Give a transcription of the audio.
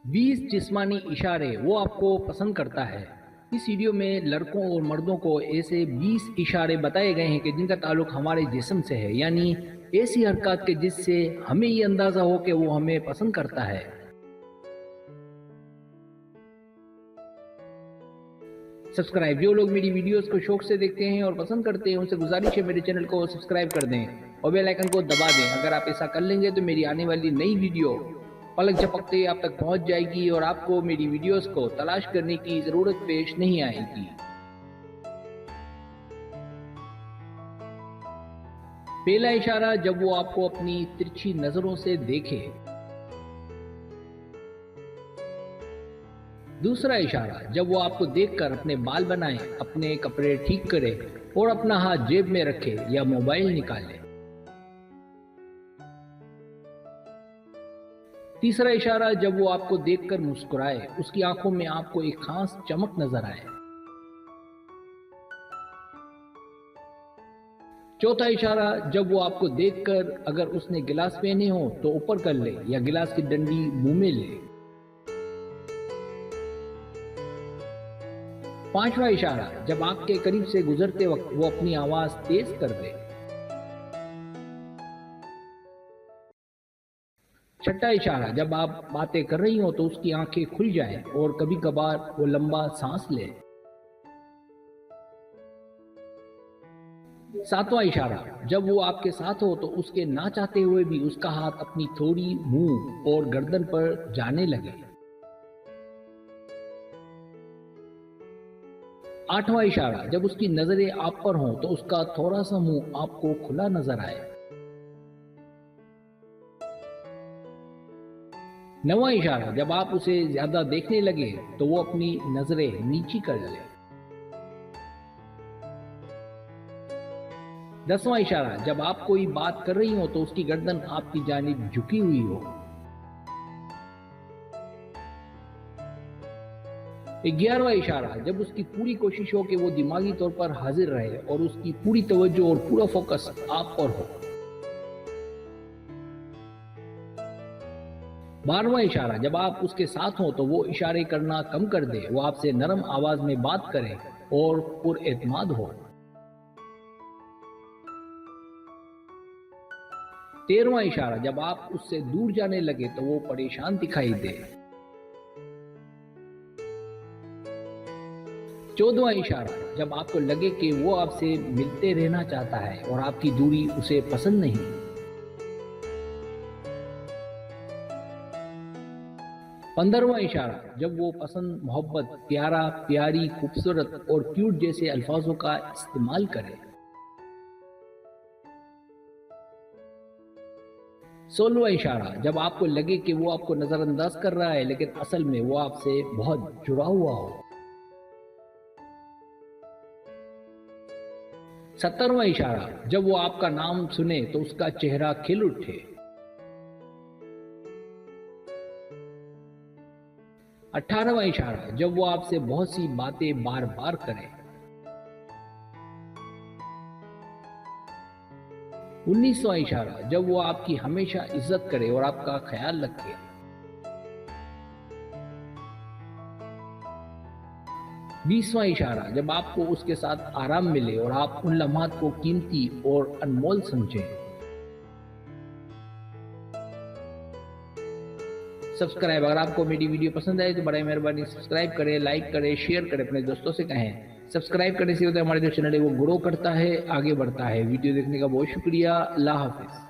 20 जिस्मानी इशारे वो आपको पसंद करता है। इस वीडियो में लड़कों और मर्दों को ऐसे 20 इशारे बताए गए हैं कि जिनका ताल्लुक हमारे जिस्म से है, यानी ऐसी हरकत के जिससे हमें ये अंदाज़ा हो कि वो हमें पसंद करता है। सब्सक्राइब, जो लोग मेरी वीडियोस को शौक से देखते हैं और पसंद करते हैं उनसे गुजारिश है मेरे चैनल को सब्सक्राइब कर दें और बेल आइकन को दबा दें। अगर आप ऐसा कर लेंगे तो मेरी आने वाली नई वीडियो पलक झपकते ही आप तक पहुंच जाएगी और आपको मेरी वीडियोस को तलाश करने की ज़रूरत पेश नहीं आएगी। पहला इशारा, जब वो आपको अपनी तिरछी नज़रों से देखे। दूसरा इशारा, जब वो आपको देखकर अपने बाल बनाए, अपने कपड़े ठीक करे और अपना हाथ जेब में रखे या मोबाइल निकाले। तीसरा इशारा, जब वो आपको देखकर मुस्कुराए, उसकी आंखों में आपको एक खास चमक नजर आए। चौथा इशारा, जब वो आपको देखकर अगर उसने गिलास पहने हो तो ऊपर कर ले या गिलास की डंडी मुंह में ले। पांचवा इशारा, जब आपके करीब से गुजरते वक्त वो अपनी आवाज तेज कर दे। छठा इशारा, जब आप बातें कर रही हो तो उसकी आंखें खुल जाए और कभी कभार वो लंबा सांस ले। सातवां इशारा, जब वो आपके साथ हो तो उसके ना चाहते हुए भी उसका हाथ अपनी थोड़ी मुंह और गर्दन पर जाने लगे। आठवां इशारा, जब उसकी नजरें आप पर हों तो उसका थोड़ा सा मुंह आपको खुला नजर आए। नवां इशारा, जब आप उसे ज्यादा देखने लगे तो वो अपनी नजरें नीची कर ले। 10वां इशारा, जब आप कोई बात कर रही हो तो उसकी गर्दन आपकी जानिब झुकी हुई हो। 11वां इशारा, जब उसकी पूरी कोशिश हो कि वो दिमागी तौर पर हाजिर रहे और उसकी पूरी तवज्जो और पूरा फोकस आप पर हो। 12वां इशारा, जब आप उसके साथ हो तो वो इशारे करना कम कर दे, वो आपसे नरम आवाज में बात करे और पुरएतमाद हो। 13वां इशारा, जब आप उससे दूर जाने लगे तो वो परेशान दिखाई दे। 14वां इशारा, जब आपको लगे कि वो आपसे मिलते रहना चाहता है और आपकी दूरी उसे पसंद नहीं। 15वां इशारा, जब वो पसंद, मोहब्बत, प्यारा, प्यारी, खूबसूरत और क्यूट जैसे अल्फाजों का इस्तेमाल करे। 16वां इशारा, जब आपको लगे कि वो आपको नजरअंदाज कर रहा है लेकिन असल में वो आपसे बहुत जुड़ा हुआ हो। 17वां इशारा, जब वो आपका नाम सुने तो उसका चेहरा खिल उठे। 18वां इशारा, जब वो आपसे बहुत सी बातें बार बार करे। 19वां इशारा, जब वो आपकी हमेशा इज्जत करे और आपका ख्याल रखे। 20वां इशारा, जब आपको उसके साथ आराम मिले और आप उन लम्हात को कीमती और अनमोल समझें। सब्सक्राइब, अगर आपको मेरी वीडियो पसंद आए तो बड़ी मेहरबानी सब्सक्राइब करें, लाइक करें, शेयर करें, अपने दोस्तों से कहें। सब्सक्राइब करने से होता है हमारे जो चैनल है वो ग्रो करता है, आगे बढ़ता है। वीडियो देखने का बहुत शुक्रिया। अल्लाह हाफिज़।